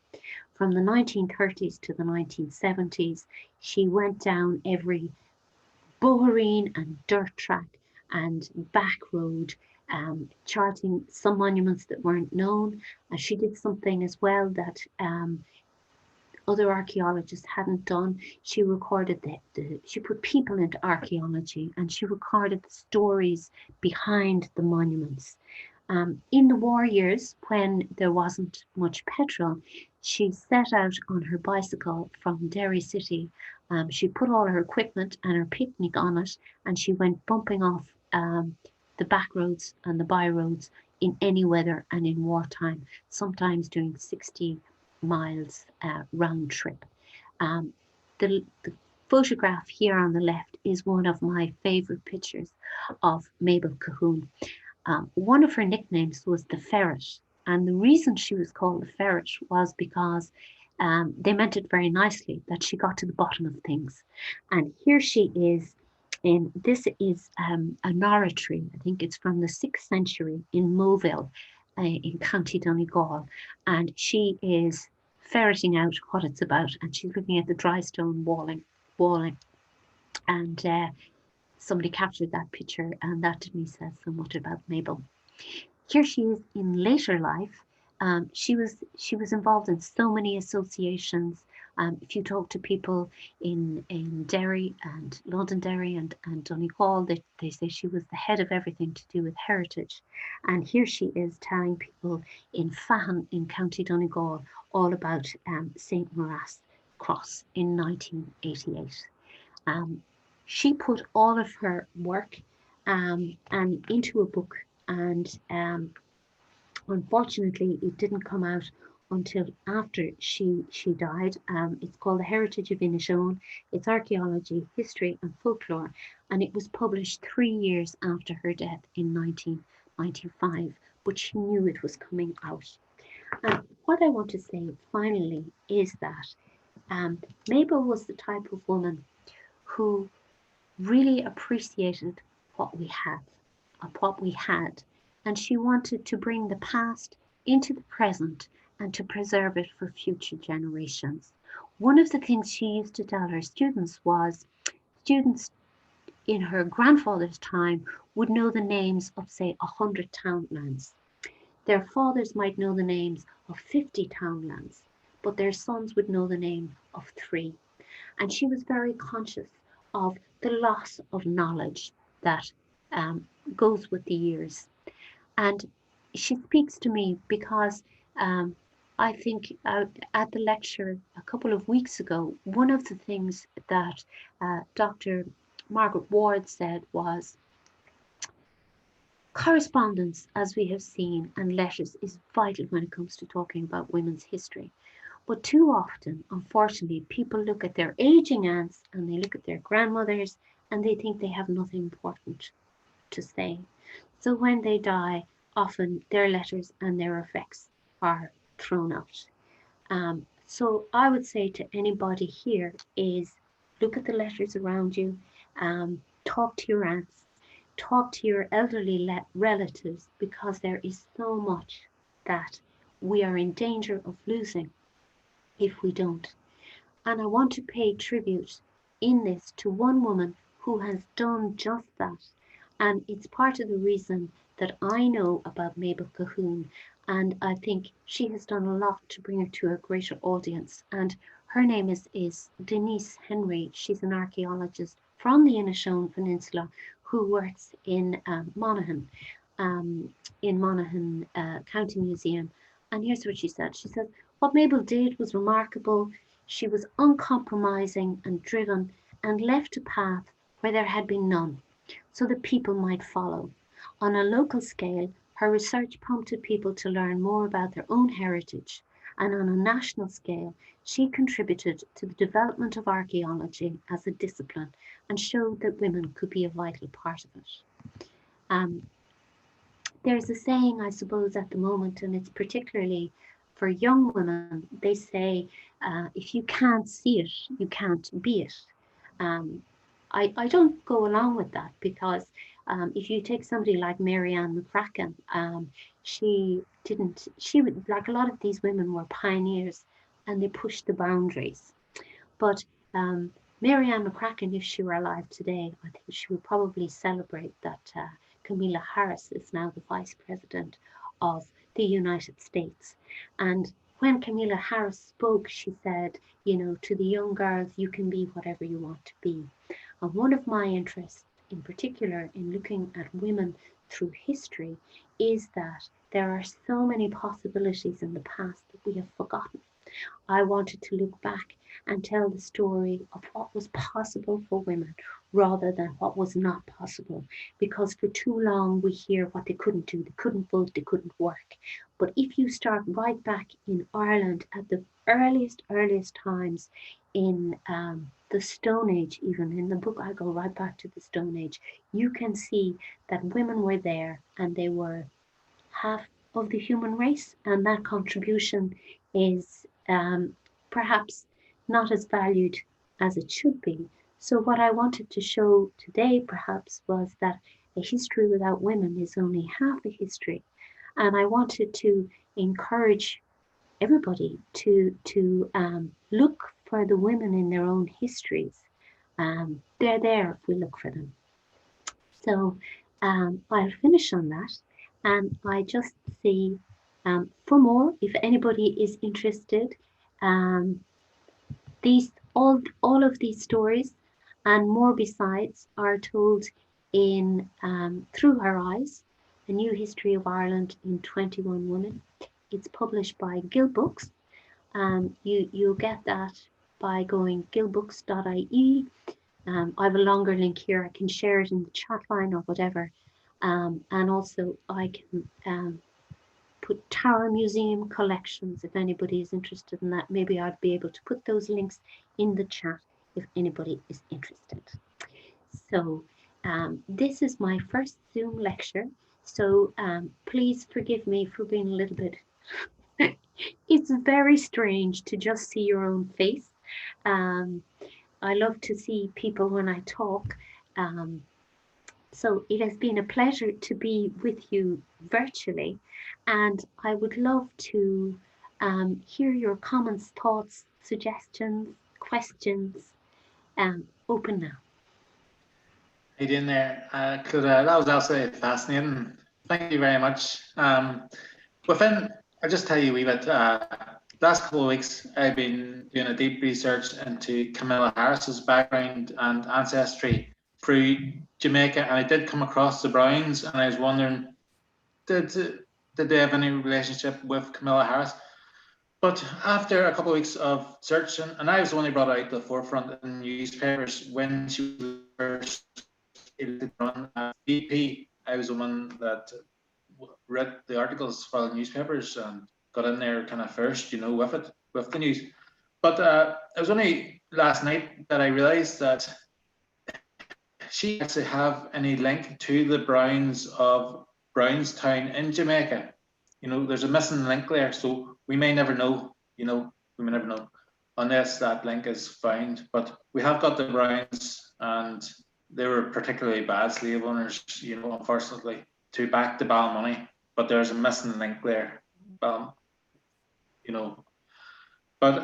From the 1930s to the 1970s, she went down every bohereen and dirt track and back road, charting some monuments that weren't known. And she did something as well that other archaeologists hadn't done. She recorded she put people into archaeology, and she recorded the stories behind the monuments. In the war years, when there wasn't much petrol, she set out on her bicycle from Derry City. She put all her equipment and her picnic on it, and she went bumping off the back roads and the by roads in any weather and in wartime, sometimes doing 60 miles round trip. The photograph here on the left is one of my favorite pictures of Mabel Colhoun. One of her nicknames was the Ferret, and the reason she was called the Ferret was because they meant it very nicely, that she got to the bottom of things. And here she is, this is an oratory, I think it's from the 6th century in Moville in County Donegal, and she is ferreting out what it's about, and she's looking at the dry stone walling, and somebody captured that picture, and that to me says so much about Mabel. Here she is in later life. She was involved in so many associations. If you talk to people in Derry and Londonderry and Donegal, they say she was the head of everything to do with heritage. And here she is telling people in Fahan in County Donegal all about St. Maras Cross in 1988. She put all of her work and into a book, and unfortunately it didn't come out until after she died. It's called The Heritage of Inishowen. It's archaeology, history and folklore, and it was published 3 years after her death in 1995, but she knew it was coming out. What I want to say finally is that Mabel was the type of woman who really appreciated what we had, and she wanted to bring the past into the present and to preserve it for future generations. One of the things she used to tell her students was, students in her grandfather's time would know the names of, say, 100 townlands. Their fathers might know the names of 50 townlands, but their sons would know the name of 3. And she was very conscious of the loss of knowledge that goes with the years. And she speaks to me because I think at the lecture a couple of weeks ago, one of the things that Dr. Margaret Ward said was correspondence, as we have seen, and letters is vital when it comes to talking about women's history. But too often, unfortunately, people look at their aging aunts and they look at their grandmothers and they think they have nothing important to say. So when they die, often their letters and their effects are thrown out. So I would say to anybody here is look at the letters around you, talk to your aunts, talk to your elderly relatives, because there is so much that we are in danger of losing if we don't. And I want to pay tribute in this to one woman who has done just that. And it's part of the reason that I know about Mabel Colhoun. And I think she has done a lot to bring her to a greater audience. And her name is Denise Henry. She's an archaeologist from the Inishowen Peninsula who works in Monaghan County Museum. And here's what she said. She said, what Mabel did was remarkable. She was uncompromising and driven and left a path where there had been none, so that people might follow. On a local scale, her research prompted people to learn more about their own heritage, and on a national scale, she contributed to the development of archaeology as a discipline and showed that women could be a vital part of it. There's a saying, I suppose, at the moment, and it's particularly for young women. They say, if you can't see it, you can't be it. I don't go along with that, because if you take somebody like Marianne McCracken, she would, like a lot of these women were pioneers and they pushed the boundaries. But Marianne McCracken, if she were alive today, I think she would probably celebrate that Camilla Harris is now the Vice President of the United States. And when Camilla Harris spoke, she said, you know, to the young girls, you can be whatever you want to be. And one of my interests in particular in looking at women through history is that there are so many possibilities in the past that we have forgotten. I wanted to look back and tell the story of what was possible for women rather than what was not possible, because for too long we hear what they couldn't do, they couldn't vote, they couldn't work. But if you start right back in Ireland at the earliest times in the Stone Age, even in the book I go right back to the Stone Age, you can see that women were there and they were half of the human race, and that contribution is perhaps not as valued as it should be. So what I wanted to show today perhaps was that a history without women is only half a history. And I wanted to encourage everybody to look for the women in their own histories. They're there if we look for them. So I'll finish on that. And I just see for more, if anybody is interested, all of these stories and more besides are told in Through Her Eyes, A New History of Ireland in 21 Women. It's published by Gill Books. You'll get that by going gillbooks.ie. I have a longer link here. I can share it in the chat line or whatever. And also I can put Tower Museum collections if anybody is interested in that. Maybe I'd be able to put those links in the chat if anybody is interested. So this is my first Zoom lecture. So please forgive me for being a little bit, it's very strange to just see your own face. I love to see people when I talk. So it has been a pleasure to be with you virtually, and I would love to hear your comments, thoughts, suggestions, questions. Open now. Hey, doing there, Clodagh, that was absolutely fascinating. Thank you very much. Within, I'll just tell you a wee bit. Last couple of weeks, I've been doing a deep research into Camilla Harris's background and ancestry through Jamaica, and I did come across the Brownes, and I was wondering, did they have any relationship with Camilla Harris? But after a couple of weeks of searching, and I was the one who brought it out to the forefront in newspapers when she was first elected on as VP. I was the one that read the articles for the newspapers and got in there kind of first, with the news. But it was only last night that I realised that she actually have any link to the Brownes of Brownstown in Jamaica. There's a missing link there, so we may never know, unless that link is found. But we have got the Brownes, and they were particularly bad slave owners, unfortunately, to back the Balmoney. But there's a missing link there. But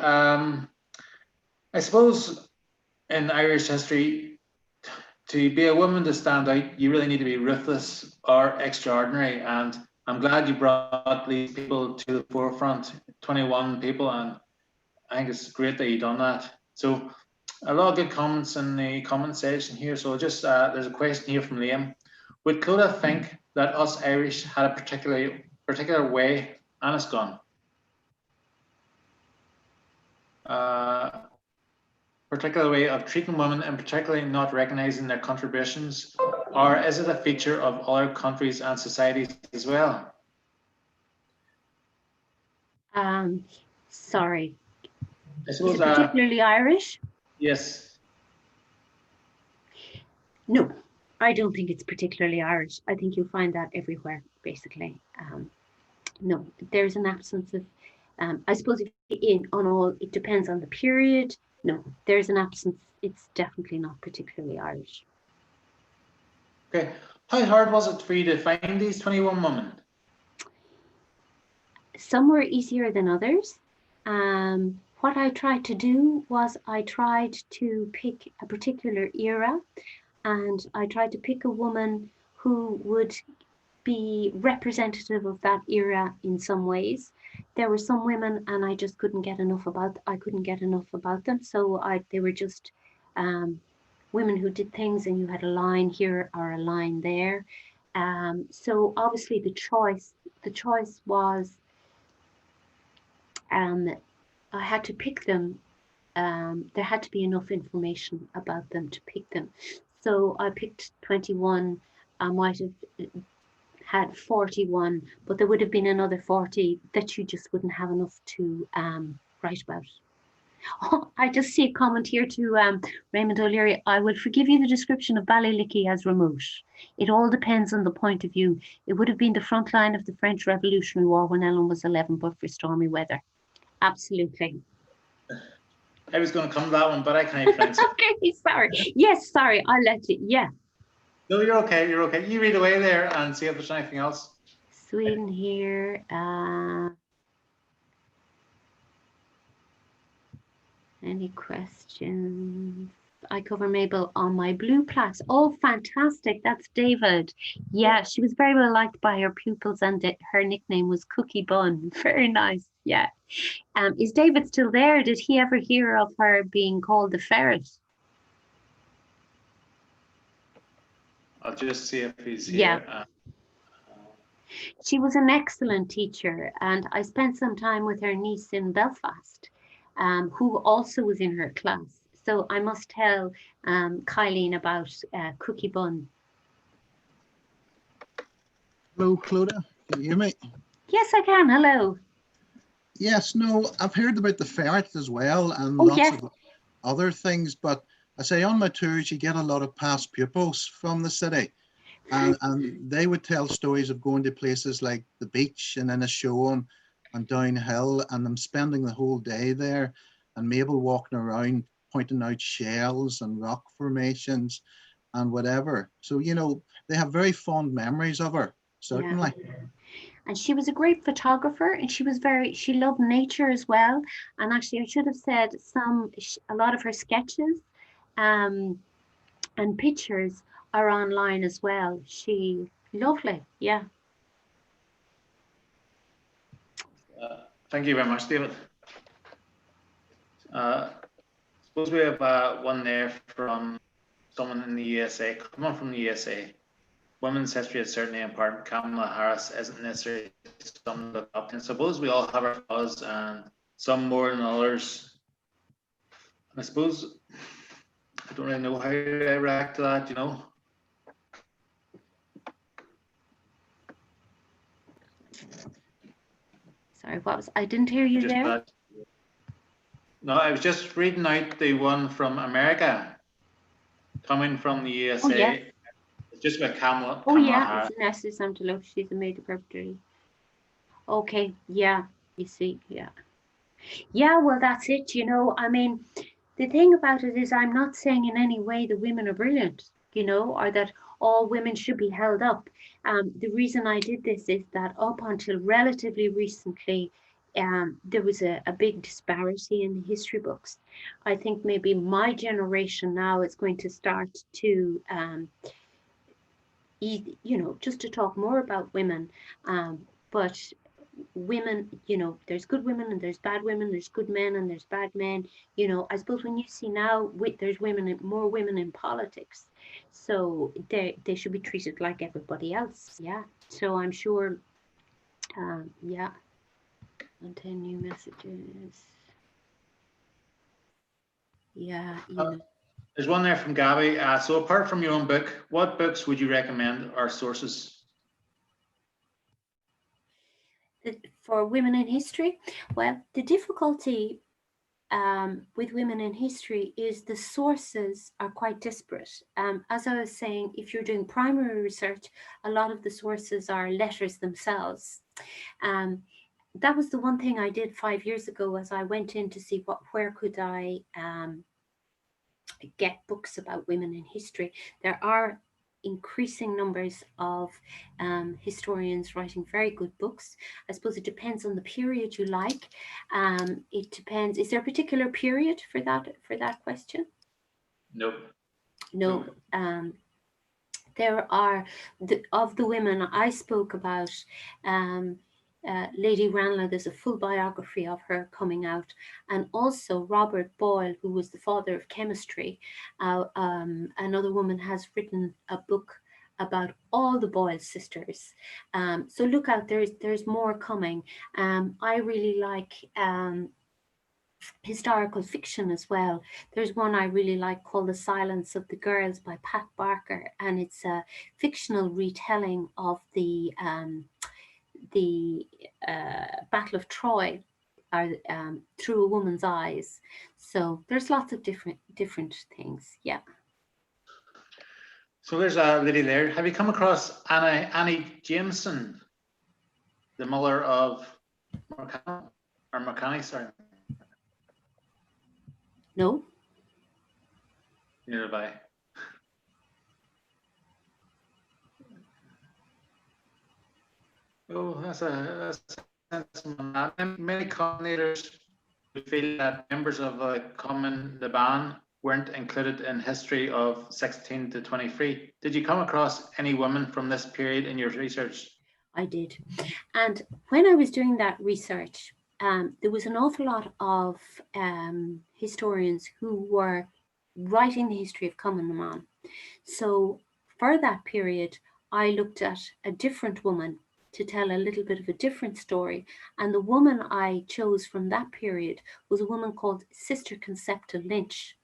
I suppose in Irish history, to be a woman to stand out, you really need to be ruthless or extraordinary. And I'm glad you brought these people to the forefront, 21 people, and I think it's great that you've done that. So a lot of good comments in the comment section here. So just there's a question here from Liam. Would Clodagh think that us Irish had a particular way, and it's gone? Particular way of treating women, and particularly not recognising their contributions, or is it a feature of other countries and societies as well? Sorry. I suppose, is it particularly Irish? Yes. No, I don't think it's particularly Irish. I think you'll find that everywhere, basically. No, there's an absence of, I suppose it depends on the period. No, there's an absence. It's definitely not particularly Irish. Okay. How hard was it for you to find these 21 women? Some were easier than others. What I tried to do was I tried to pick a particular era, and I tried to pick a woman who would be representative of that era in some ways. There were some women, and I just couldn't get enough about them. So they were just women who did things, and you had a line here or a line there. So obviously the choice was I had to pick them. There had to be enough information about them to pick them. So I picked 21. I might have had 41, but there would have been another 40 that you just wouldn't have enough to write about. Oh, I just see a comment here to Raymond O'Leary. I will forgive you the description of Ballylickey as remote. It all depends on the point of view. It would have been the front line of the French Revolutionary War when Ellen was 11, but for stormy weather. Absolutely. I was going to come to that one, but I can't pronounce it. Okay, sorry. Yes, sorry, I'll let you. Yeah. No, you're okay. You're okay. You read away there and see if there's anything else. Sweden here. Any questions? I cover Mabel on my blue plaques. Oh, fantastic. That's David. Yeah, she was very well liked by her pupils, and her nickname was Cookie Bun. Very nice. Yeah. Is David still there? Did he ever hear of her being called the ferret? I'll just see if he's here. Yeah. She was an excellent teacher, and I spent some time with her niece in Belfast, who also was in her class. So I must tell Kyleen about Cookie Bun. Hello, Clodagh. Can you hear me? Yes, I can. Hello. Yes, no, I've heard about the ferret as well, and lots of other things, but I say on my tours you get a lot of past pupils from the city, and they would tell stories of going to places like the beach and Inishowen and downhill, and them spending the whole day there, and Mabel walking around pointing out shells and rock formations and whatever. So, you know, they have very fond memories of her, certainly. Yeah. And she was a great photographer, and she loved nature as well. And actually, I should have said a lot of her sketches and pictures are online as well. Lovely, yeah. Thank you very much, David. Suppose we have one there from someone in the USA, coming from the USA. Women's history is certainly important. Kamala Harris isn't necessarily someone to look up to. And suppose we all have our flaws, and some more than others. I suppose I don't really know how to react to that, you know. Sorry, I didn't hear you there. No, I was just reading out the one from America, coming from the USA. Oh, yes. It's just about Kamala. Oh, Kamala yeah, Harris. it's an essay to look. She's a major perpetrator. Okay, yeah, you see, yeah. Yeah, well, that's it, you know. I mean, the thing about it is I'm not saying in any way that women are brilliant, you know, or that all women should be held up. The reason I did this is that up until relatively recently, there was a big disparity in the history books. I think maybe my generation now is going to start to, you know, just to talk more about women. But women, you know, there's good women and there's bad women, there's good men and there's bad men. You know, I suppose when you see now there's more women in politics, so they should be treated like everybody else. Yeah, so I'm sure, yeah. And 10 new messages. Yeah, you know. There's one there from Gabby. So apart from your own book, what books would you recommend are sources? For women in history? Well, the difficulty with women in history is the sources are quite disparate. As I was saying, if you're doing primary research, a lot of the sources are letters themselves. That was the one thing I did 5 years ago, as I went in to see where could I get books about women in history. There are increasing numbers of historians writing very good books. I suppose it depends on the period you like. It depends. Is there a particular period for that question? Nope. No. There are of the women I spoke about. Lady Ranelagh, there's a full biography of her coming out, and also Robert Boyle, who was the father of chemistry. Another woman has written a book about all the Boyle sisters. So look out, there's more coming. I really like historical fiction as well. There's one I really like called The Silence of the Girls by Pat Barker, and it's a fictional retelling of the Battle of Troy through a woman's eyes. So there's lots of different things. Yeah. So there's a lady there. Have you come across Annie Jameson, the mother of Markani, sorry? No. Neither have I. Oh, that's a many commentators feel that members of the Browne weren't included in history of 16 to 23. Did you come across any women from this period in your research? I did. And when I was doing that research, there was an awful lot of historians who were writing the history of Cumann. So for that period, I looked at a different woman to tell a little bit of a different story. And the woman I chose from that period was a woman called Sister Concepta Lynch.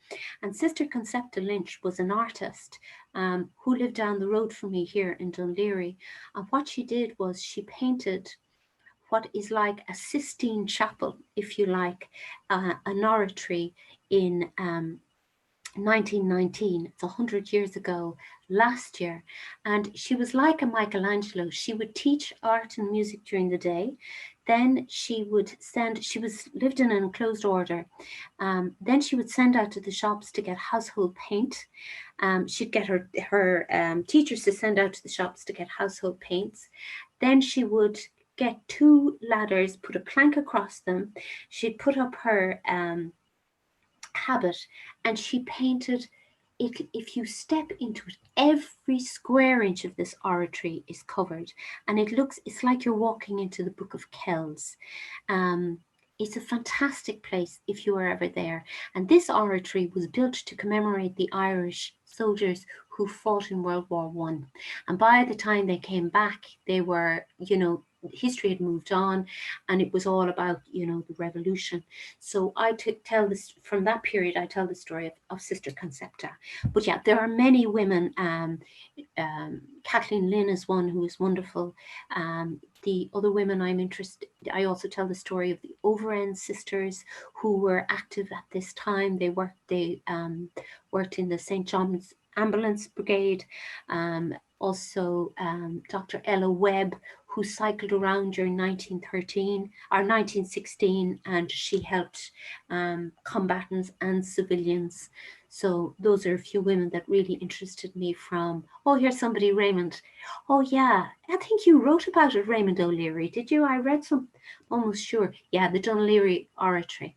And Sister Concepta Lynch was an artist who lived down the road from me here in Dún Laoghaire. And what she did was she painted what is like a Sistine Chapel, if you like, an oratory in 1919. It's 100 years ago last year. And she was like a Michelangelo. She would teach art and music during the day. Then she lived in an enclosed order. Then she would send out to the shops to get household paint. She'd get her teachers to send out to the shops to get household paints. Then she would get 2 ladders, put a plank across them. She'd put up her habit, and she painted it. If you step into it, every square inch of this oratory is covered, and it's like you're walking into the Book of Kells. It's a fantastic place if you are ever there. And this oratory was built to commemorate the Irish soldiers who fought in World War I. And by the time they came back, they were, you know, history had moved on, and it was all about, you know, the revolution. So I tell this from that period. I tell the story of Sister Concepta. But yeah, there are many women. Kathleen Lynn is one who is wonderful. The other women I'm interested, I also tell the story of the Overend sisters who were active at this time. They worked in the St. John's Ambulance Brigade. Also, Dr. Ella Webb, who cycled around during 1913 or 1916, and she helped combatants and civilians. So those are a few women that really interested me from, oh, here's somebody, Raymond. Oh yeah, I think you wrote about it, Raymond O'Leary, did you? I read some, almost sure. Yeah, the Dún Laoghaire Oratory.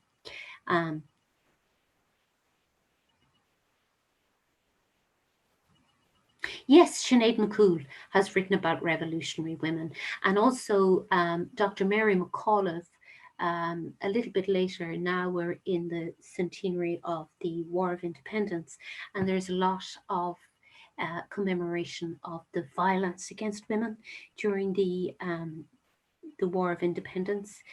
Yes, Sinead McCool has written about revolutionary women, and also Dr. Mary McAuliffe. A little bit later, now we're in the centenary of the War of Independence, and there's a lot of commemoration of the violence against women during the War of Independence.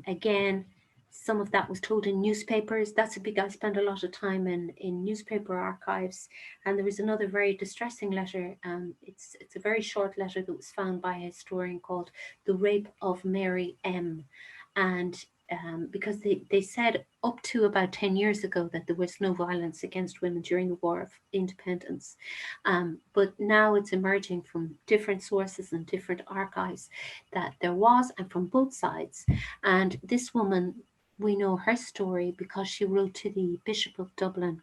Again, some of that was told in newspapers. That's a big, I spent a lot of time in newspaper archives. And there was another very distressing letter. It's a very short letter that was found by a historian called The Rape of Mary M. And because they said up to about 10 years ago that there was no violence against women during the War of Independence. But now it's emerging from different sources and different archives that there was, and from both sides. And this woman, we know her story because she wrote to the Bishop of Dublin.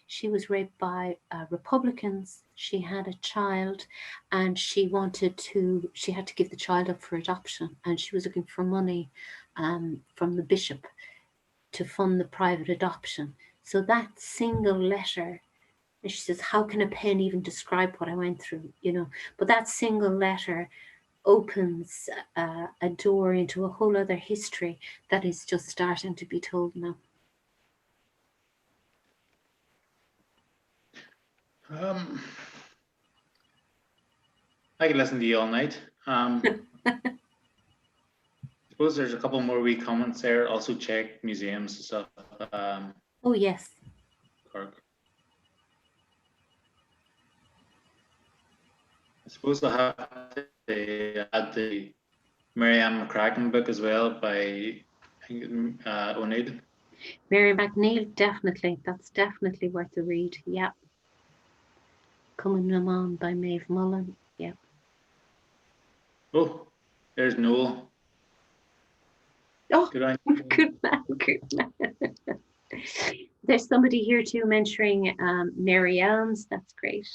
She was raped by Republicans. She had a child, and she had to give the child up for adoption, and she was looking for money from the bishop to fund the private adoption. So that single letter, and she says, how can a pen even describe what I went through, you know? But that single letter opens a door into a whole other history that is just starting to be told now. I could listen to you all night. I suppose there's a couple more wee comments there. Also check museums and stuff. Oh yes. Cork. I suppose I have to add the Marianne McCracken book as well by O'Neill. Mary McNeil, definitely. That's definitely worth a read. Yeah. Coming on by Maeve Mullen. Yeah. Oh, there's Noel. Oh, Good on you. Good man, good man. There's somebody here too mentioning Mary Elms. That's great.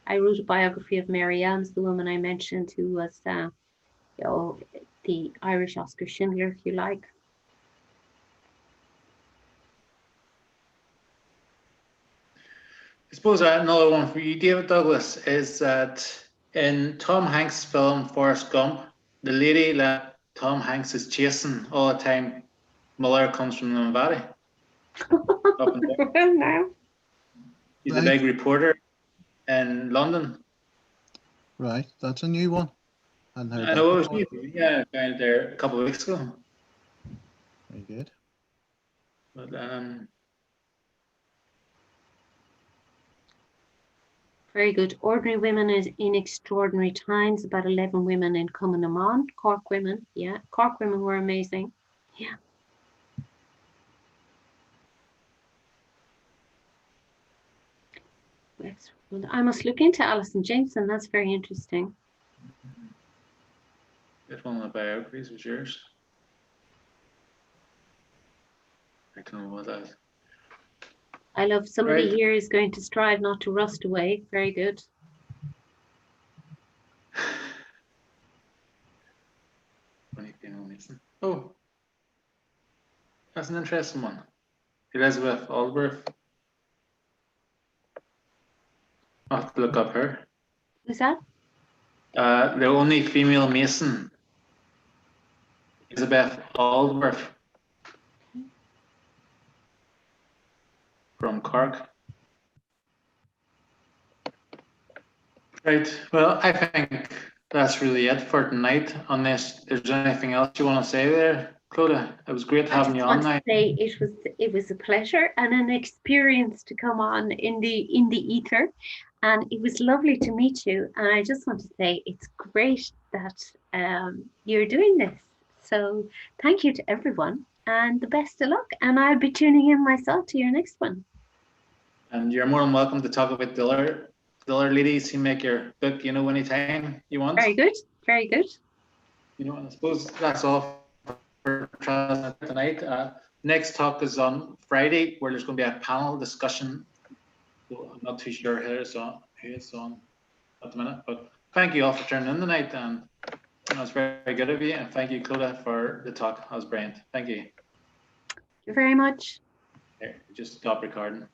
I wrote a biography of Mary Elms, the woman I mentioned, who was the Irish Oscar Schindler, if you like. I suppose another one for you, David Douglas, is that in Tom Hanks' film Forrest Gump, the lady that Tom Hanks is chasing all the time, Muller comes from Nevada. Well, now. He's a big reporter in London. Right, that's a new one. I know it was new. Yeah, I found it there a couple of weeks ago. Very good. But very good. Ordinary Women is in Extraordinary Times, about 11 women in Cumann Cork women. Yeah, Cork women were amazing. Yeah. I must look into Alison Jameson. That's very interesting. Which one of the biographies was yours? I don't know what that is. I love somebody here is going to strive not to rust away. Very good. Oh, that's an interesting one. Elizabeth Aldworth. I'll have to look up her. Who's that? The only female Mason, Elizabeth Aldworth from Cork. Right. Well, I think that's really it for tonight. Unless there's anything else you want to say there, Clodagh. It was great I having just you on want to now. say it was a pleasure and an experience to come on in the ether, and it was lovely to meet you. And I just want to say it's great that you're doing this. So thank you to everyone, and the best of luck. And I'll be tuning in myself to your next one. And you're more than welcome to talk about the other ladies who make your book, anytime you want. Very good. Very good. And I suppose that's all for tonight. Next talk is on Friday, where there's going to be a panel discussion. So I'm not too sure who it's on at the minute, but thank you all for turning in tonight, and that was very, very good of you. And thank you, Clodagh, for the talk. That was brilliant. Thank you. Thank you very much. Here, just stop recording.